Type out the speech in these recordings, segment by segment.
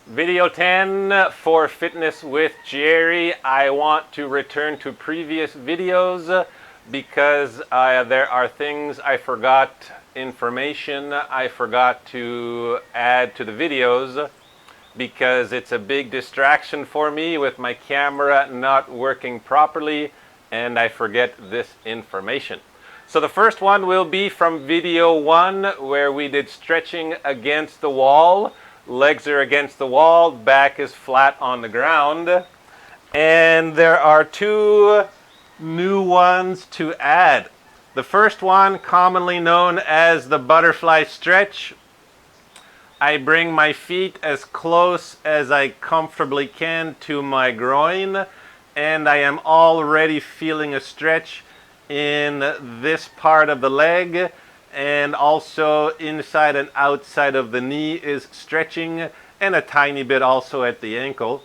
Video 10 for Fitness with Gerry. I want to return to previous videos because there are things I forgot, information I forgot to add to the videos because it's a big distraction for me with my camera not working properly and I forget this information. So the first one will be from video 1 where we did stretching against the wall. Legs are against the wall, back is flat on the ground. And there are two new ones to add. The first one, commonly known as the butterfly stretch. I bring my feet as close as I comfortably can to my groin, and I am already feeling a stretch in this part of the leg, and also inside and outside of the knee is stretching, and a tiny bit also at the ankle.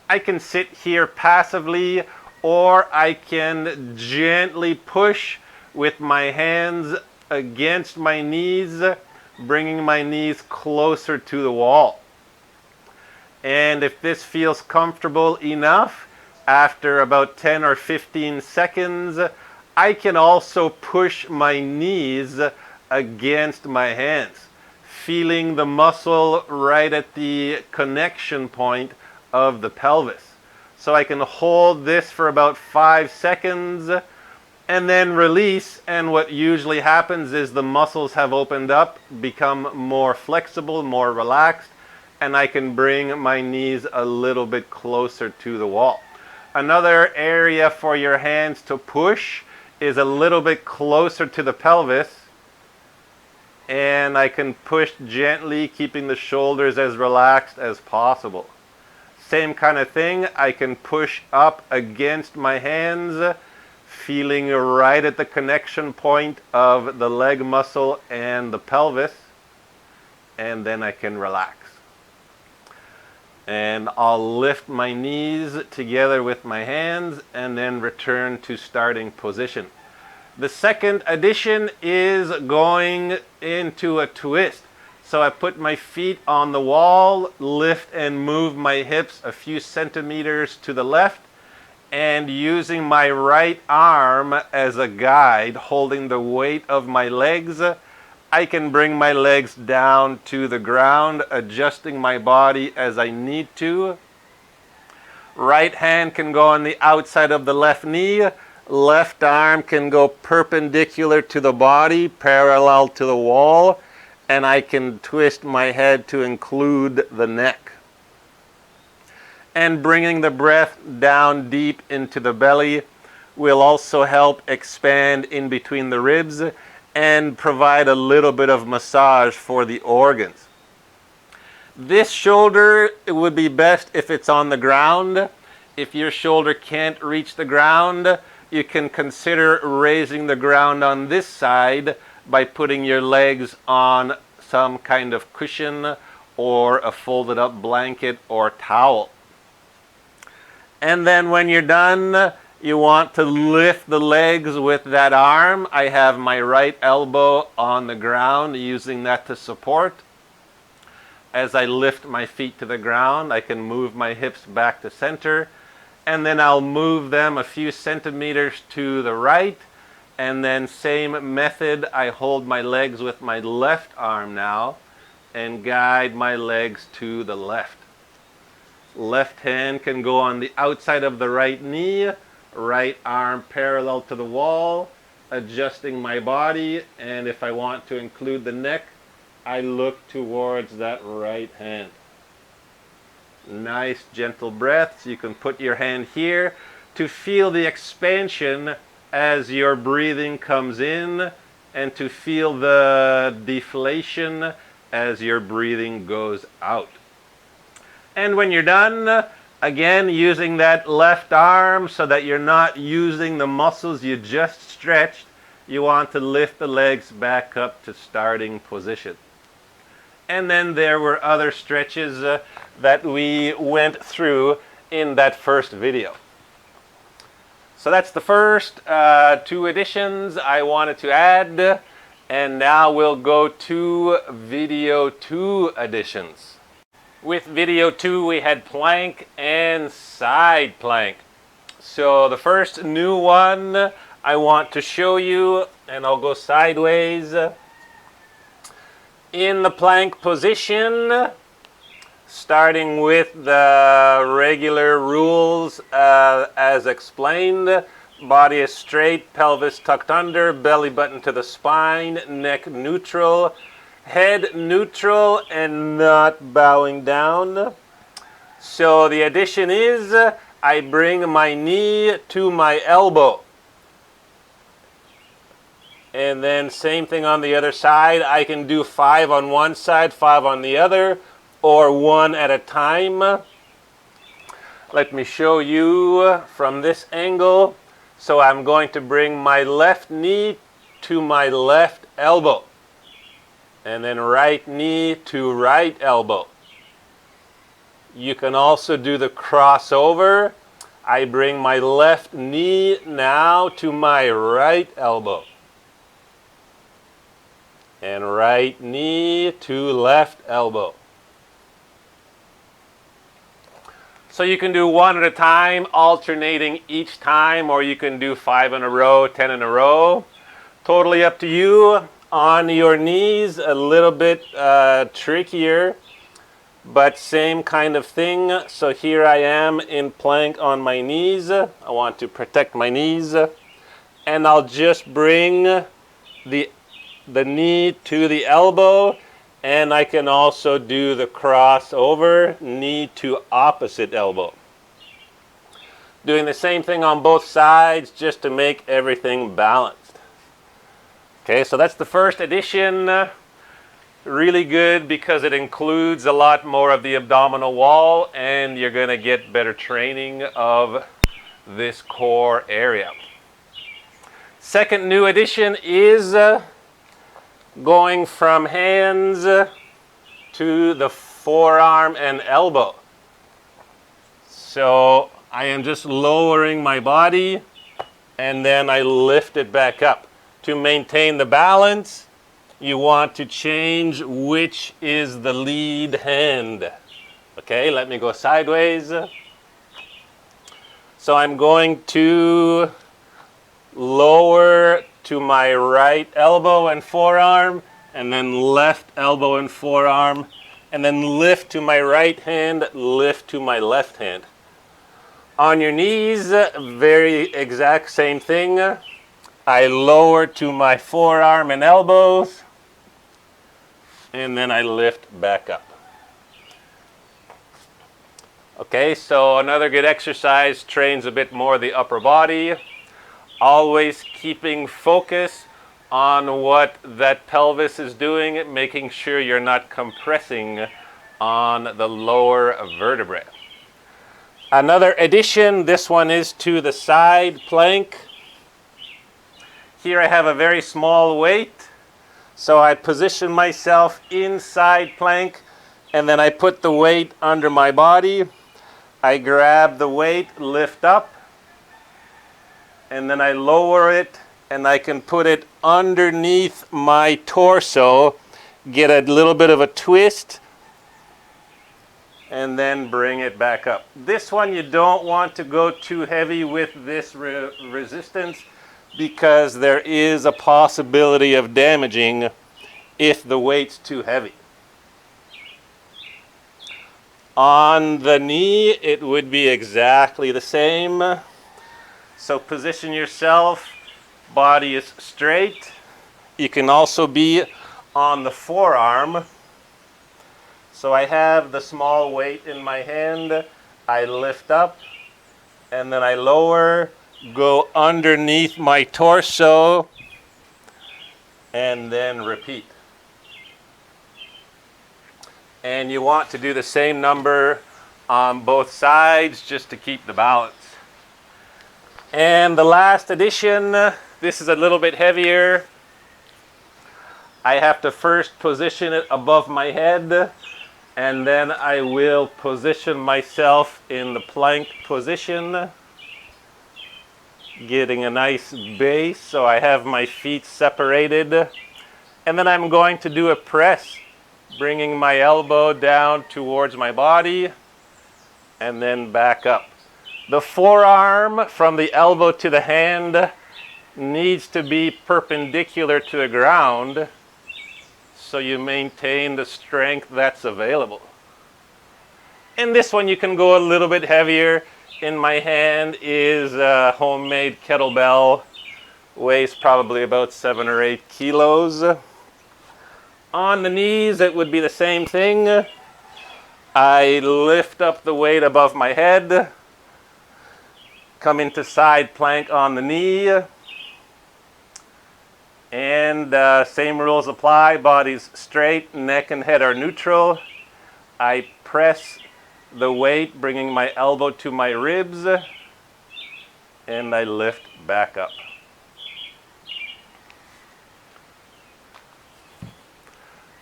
I can sit here passively, or I can gently push with my hands against my knees, bringing my knees closer to the wall. And if this feels comfortable enough, after about 10 or 15 seconds, I can also push my knees against my hands, feeling the muscle right at the connection point of the pelvis. So I can hold this for about 5 seconds and then release, and what usually happens is the muscles have opened up, become more flexible, more relaxed, and I can bring my knees a little bit closer to the wall. Another area for your hands to push is a little bit closer to the pelvis, and I can push gently, keeping the shoulders as relaxed as possible. Same kind of thing, I can push up against my hands, feeling right at the connection point of the leg muscle and the pelvis, and then I can relax. And I'll lift my knees together with my hands and then return to starting position. The second addition is going into a twist. So I put my feet on the wall, lift and move my hips a few centimeters to the left, and using my right arm as a guide, holding the weight of my legs, I can bring my legs down to the ground, adjusting my body as I need to. Right hand can go on the outside of the left knee. Left arm can go perpendicular to the body, parallel to the wall, and I can twist my head to include the neck. And bringing the breath down deep into the belly will also help expand in between the ribs and provide a little bit of massage for the organs. This shoulder, it would be best if it's on the ground. If your shoulder can't reach the ground, you can consider raising the ground on this side by putting your legs on some kind of cushion or a folded up blanket or towel. And then when you're done, you want to lift the legs with that arm. I have my right elbow on the ground, using that to support. As I lift my feet to the ground, I can move my hips back to center, and then I'll move them a few centimeters to the right, and then same method, I hold my legs with my left arm now and guide my legs to the left. Left hand can go on the outside of the right knee, right arm parallel to the wall, adjusting my body, and if I want to include the neck, I look towards that right hand. Nice gentle breaths. You can put your hand here to feel the expansion as your breathing comes in, and to feel the deflation as your breathing goes out. And when you're done, again using that left arm so that you're not using the muscles you just stretched, you want to lift the legs back up to starting position. And then there were other stretches that we went through in that first video. So that's the first two additions I wanted to add, and now we'll go to video 2 additions. With video 2, we had plank and side plank. So the first new one I want to show you, and I'll go sideways. In the plank position, starting with the regular rules as explained. Body is straight, pelvis tucked under, belly button to the spine, neck neutral, head neutral and not bowing down. So the addition is I bring my knee to my elbow. And then same thing on the other side. I can do 5 on one side, 5 on the other, or 1 at a time. Let me show you from this angle. So I'm going to bring my left knee to my left elbow. And then right knee to right elbow. You can also do the crossover. I bring my left knee now to my right elbow. And right knee to left elbow. So you can do 1 at a time, alternating each time, or you can do 5 in a row, 10 in a row. Totally up to you. On your knees, a little bit trickier, but same kind of thing. So here I am in plank on my knees. I want to protect my knees. And I'll just bring the knee to the elbow. And I can also do the crossover, knee to opposite elbow. Doing the same thing on both sides just to make everything balanced. Okay, so that's the first edition. Really good because it includes a lot more of the abdominal wall and you're going to get better training of this core area. Second new addition is going from hands to the forearm and elbow. So I am just lowering my body and then I lift it back up. To maintain the balance, you want to change which is the lead hand. Okay, let me go sideways. So I'm going to lower to my right elbow and forearm, and then left elbow and forearm, and then lift to my right hand, lift to my left hand. On your knees, very exact same thing. I lower to my forearm and elbows, and then I lift back up. Okay, so another good exercise, trains a bit more the upper body. Always keeping focus on what that pelvis is doing, making sure you're not compressing on the lower vertebrae. Another addition, this one is to the side plank. Here I have a very small weight, so I position myself inside plank and then I put the weight under my body. I grab the weight, lift up, and then I lower it and I can put it underneath my torso, get a little bit of a twist, and then bring it back up. This one you don't want to go too heavy with this resistance because there is a possibility of damaging if the weight's too heavy. On the knee, it would be exactly the same. So position yourself, body is straight. You can also be on the forearm. So I have the small weight in my hand. I lift up and then I lower, go underneath my torso, and then repeat. And you want to do the same number on both sides just to keep the balance. And the last addition, this is a little bit heavier. I have to first position it above my head, and then I will position myself in the plank position, getting a nice base so I have my feet separated. And then I'm going to do a press bringing my elbow down towards my body, and then back up. The forearm from the elbow to the hand needs to be perpendicular to the ground so you maintain the strength that's available. In this one you can go a little bit heavier. In my hand is a homemade kettlebell, weighs probably about 7 or 8 kilos. On the knees it would be the same thing. I lift up the weight above my head, come into side plank on the knee, and same rules apply. Body's straight, neck and head are neutral. I press the weight, bringing my elbow to my ribs, and I lift back up.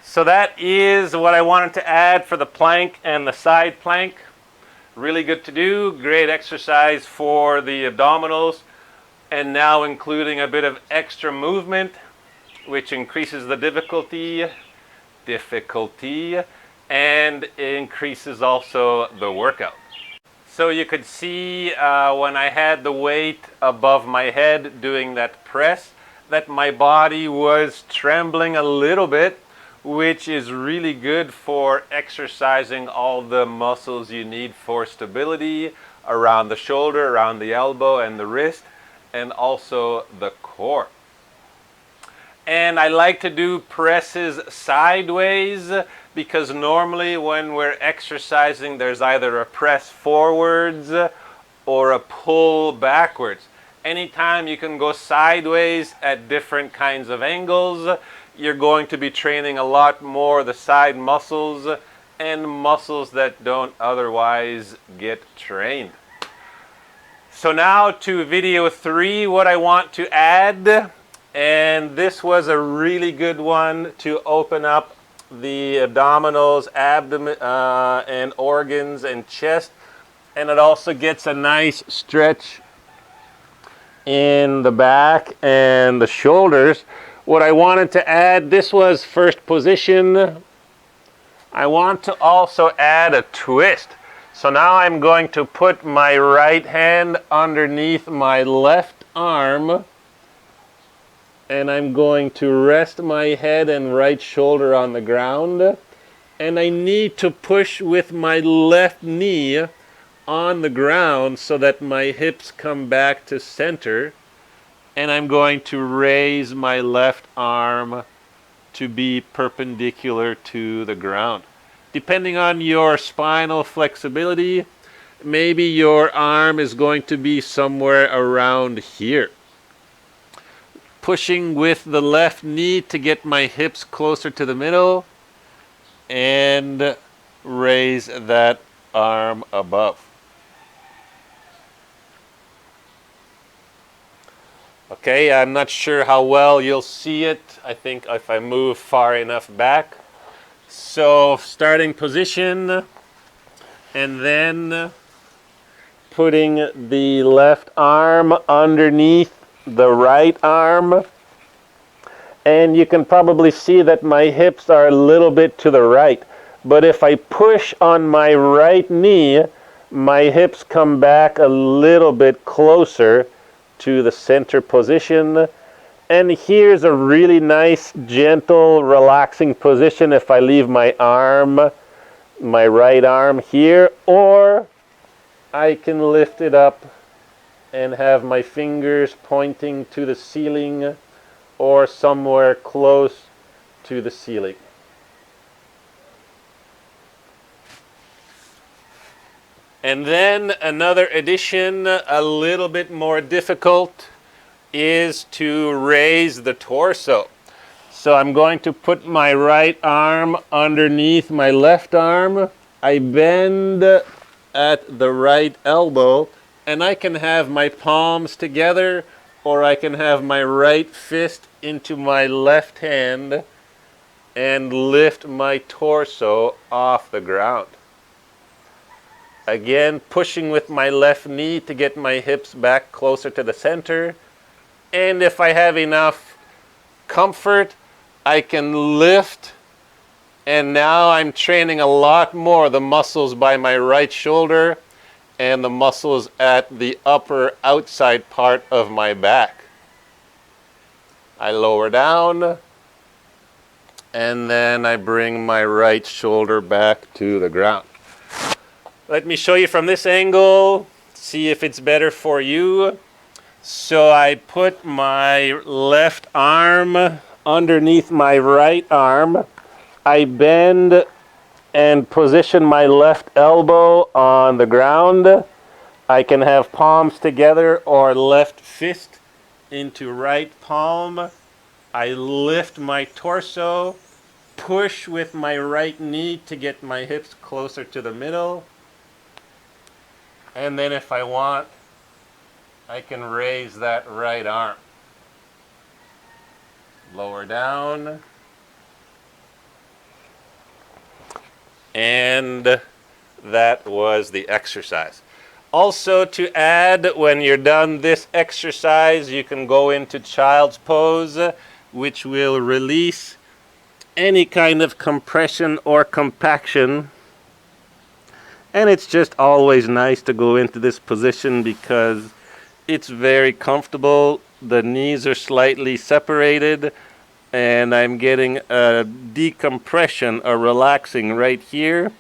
So that is what I wanted to add for the plank and the side plank. Really good to do, great exercise for the abdominals, and now including a bit of extra movement, which increases the difficulty, and increases also the workout. So you could see when I had the weight above my head doing that press, that my body was trembling a little bit, which is really good for exercising all the muscles you need for stability around the shoulder, around the elbow and the wrist, and also the core. And I like to do presses sideways because normally when we're exercising there's either a press forwards or a pull backwards. Anytime you can go sideways at different kinds of angles, you're going to be training a lot more the side muscles and muscles that don't otherwise get trained. So now to video 3, what I want to add, and this was a really good one to open up the abdominals, abdomen, and organs and chest, and it also gets a nice stretch in the back and the shoulders. What I wanted to add, this was first position. I want to also add a twist. So now I'm going to put my right hand underneath my left arm, and I'm going to rest my head and right shoulder on the ground, and I need to push with my left knee on the ground so that my hips come back to center, and I'm going to raise my left arm to be perpendicular to the ground. Depending on your spinal flexibility, maybe your arm is going to be somewhere around here. Pushing with the left knee to get my hips closer to the middle and raise that arm above. Okay, I'm not sure how well you'll see it. I think if I move far enough back. So starting position, and then putting the left arm underneath the right arm, and you can probably see that my hips are a little bit to the right, but if I push on my right knee, my hips come back a little bit closer to the center position. And here's a really nice, gentle, relaxing position if I leave my arm, my right arm here, or I can lift it up and have my fingers pointing to the ceiling or somewhere close to the ceiling. And then another addition, a little bit more difficult, is to raise the torso. So I'm going to put my right arm underneath my left arm. I bend at the right elbow, and I can have my palms together, or I can have my right fist into my left hand and lift my torso off the ground. Again, pushing with my left knee to get my hips back closer to the center. And if I have enough comfort, I can lift And now I'm training a lot more the muscles by my right shoulder and the muscles at the upper outside part of my back. I lower down, and then I bring my right shoulder back to the ground. Let me show you from this angle, see if it's better for you. So I put my left arm underneath my right arm. I bend and position my left elbow on the ground. I can have palms together or left fist into right palm. I lift my torso, push with my right knee to get my hips closer to the middle. And then if I want, I can raise that right arm. Lower down. And that was the exercise. Also, to add, when you're done this exercise, you can go into child's pose, which will release any kind of compression or compaction. And it's just always nice to go into this position because it's very comfortable. The knees are slightly separated, and I'm getting a decompression, a relaxing right here.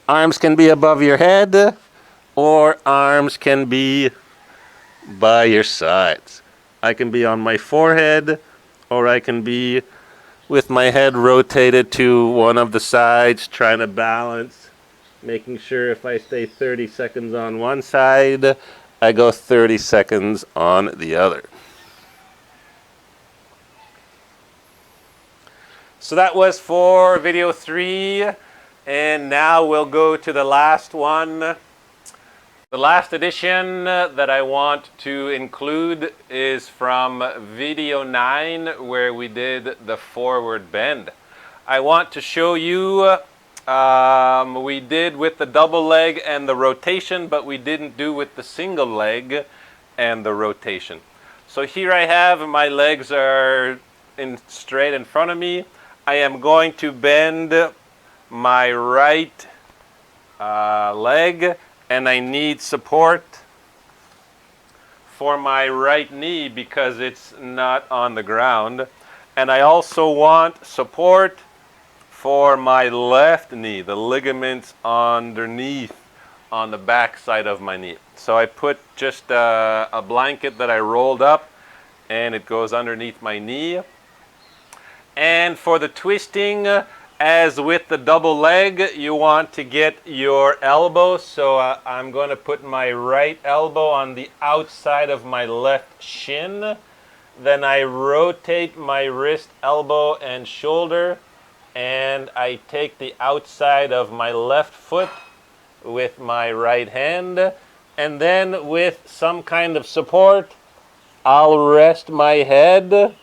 Arms can be above your head, or arms can be by your sides. I can be on my forehead, or I can be with my head rotated to one of the sides, trying to balance, making sure if I stay 30 seconds on one side, I go 30 seconds on the other. So that was for video 3, and now we'll go to the last one. The last addition that I want to include is from video 9, where we did the forward bend. I want to show you, we did with the double leg and the rotation, but we didn't do with the single leg and the rotation. So here I have, my legs are straight in front of me. I am going to bend my right leg, and I need support for my right knee because it's not on the ground. And I also want support for my left knee, the ligaments underneath on the back side of my knee. So I put just a blanket that I rolled up, and it goes underneath my knee. And for the twisting, as with the double leg, you want to get your elbow. So I'm going to put my right elbow on the outside of my left shin. Then I rotate my wrist, elbow, and shoulder. And I take the outside of my left foot with my right hand. And then with some kind of support, I'll rest my head.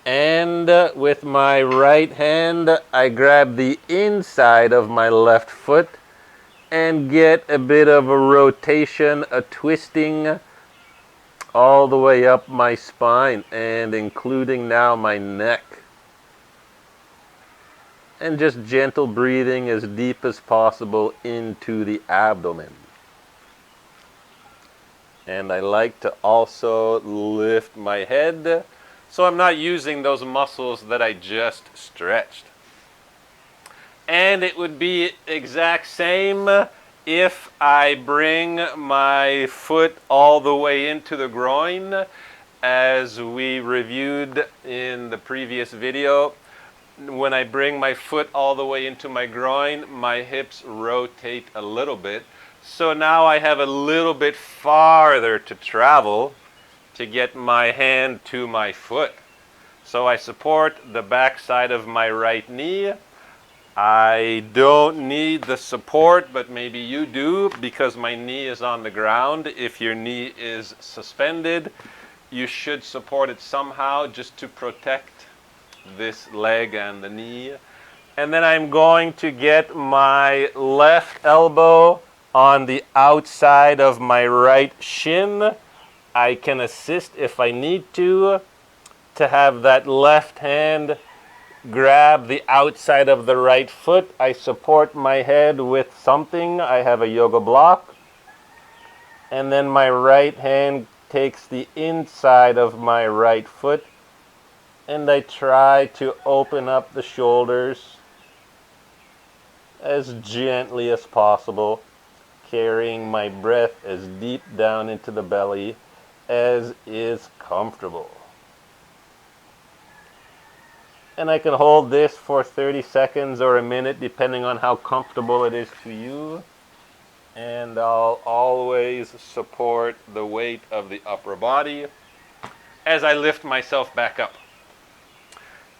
And with my right hand, I grab the inside of my left foot and get a bit of a rotation, a twisting all the way up my spine, and including now my neck. And just gentle breathing as deep as possible into the abdomen. And I like to also lift my head, so I'm not using those muscles that I just stretched. And it would be exact same if I bring my foot all the way into the groin, as we reviewed in the previous video. When I bring my foot all the way into my groin, my hips rotate a little bit. So now I have a little bit farther to travel to get my hand to my foot. So I support the back side of my right knee. I don't need the support, but maybe you do, because my knee is on the ground. If your knee is suspended, you should support it somehow just to protect this leg and the knee. And then I'm going to get my left elbow on the outside of my right shin. I can assist if I need to have that left hand grab the outside of the right foot. I support my head with something. I have a yoga block. And then my right hand takes the inside of my right foot, and I try to open up the shoulders as gently as possible, carrying my breath as deep down into the belly as is comfortable. And I can hold this for 30 seconds or a minute depending on how comfortable it is to you. And I'll always support the weight of the upper body as I lift myself back up.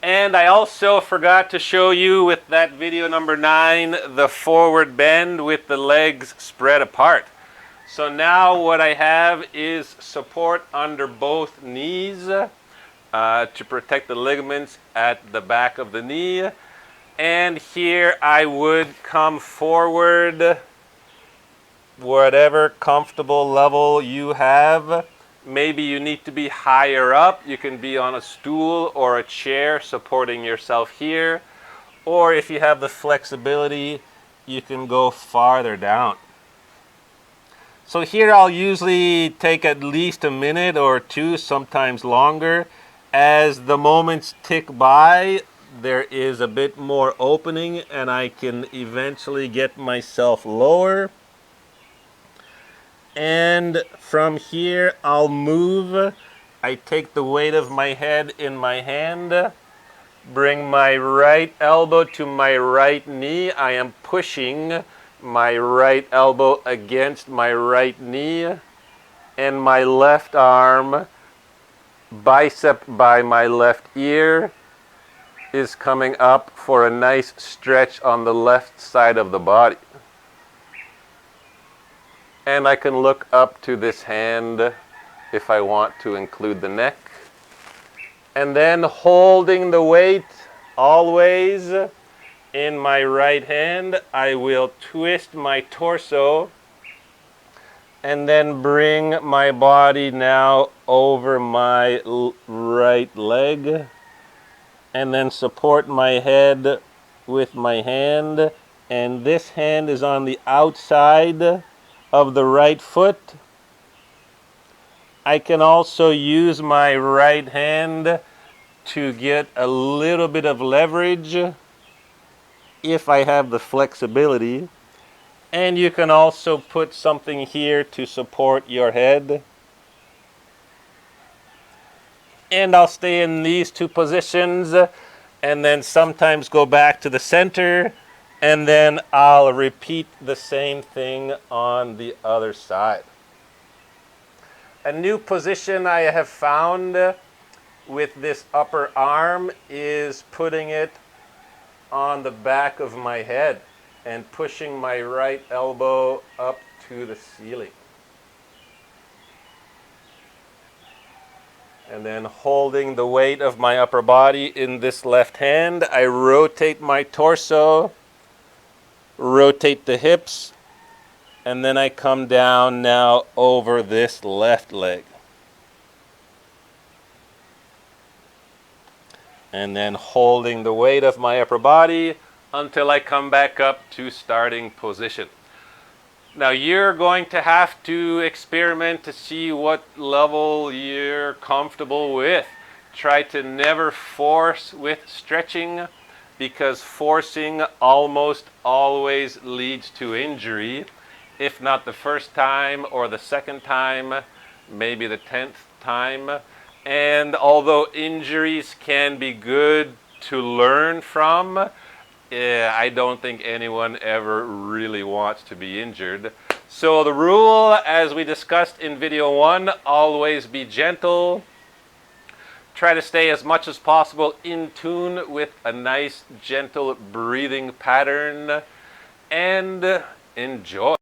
And I also forgot to show you with that video number 9 the forward bend with the legs spread apart. So now what I have is support under both knees to protect the ligaments at the back of the knee. And here I would come forward, whatever comfortable level you have. Maybe you need to be higher up. You can be on a stool or a chair supporting yourself here. Or if you have the flexibility, you can go farther down. So here I'll usually take at least a minute or two, sometimes longer. As the moments tick by, there is a bit more opening and I can eventually get myself lower. And from here I'll move. I take the weight of my head in my hand, bring my right elbow to my right knee. I am pushing my right elbow against my right knee, and my left arm, bicep by my left ear, is coming up for a nice stretch on the left side of the body. And I can look up to this hand if I want to include the neck. And then holding the weight always in my right hand, I will twist my torso and then bring my body now over my right leg and then support my head with my hand. And this hand is on the outside of the right foot. I can also use my right hand to get a little bit of leverage if I have the flexibility. And you can also put something here to support your head. And I'll stay in these two positions and then sometimes go back to the center. And then I'll repeat the same thing on the other side. A new position I have found with this upper arm is putting it on the back of my head and pushing my right elbow up to the ceiling. And then holding the weight of my upper body in this left hand, I rotate my torso, rotate the hips, and then I come down now over this left leg. And then holding the weight of my upper body until I come back up to starting position. Now you're going to have to experiment to see what level you're comfortable with. Try to never force with stretching, because forcing almost always leads to injury. If not the first time or the second time, maybe the 10th time. And although injuries can be good to learn from, I don't think anyone ever really wants to be injured. So the rule, as we discussed in video 1, always be gentle. Try to stay as much as possible in tune with a nice gentle breathing pattern, and enjoy.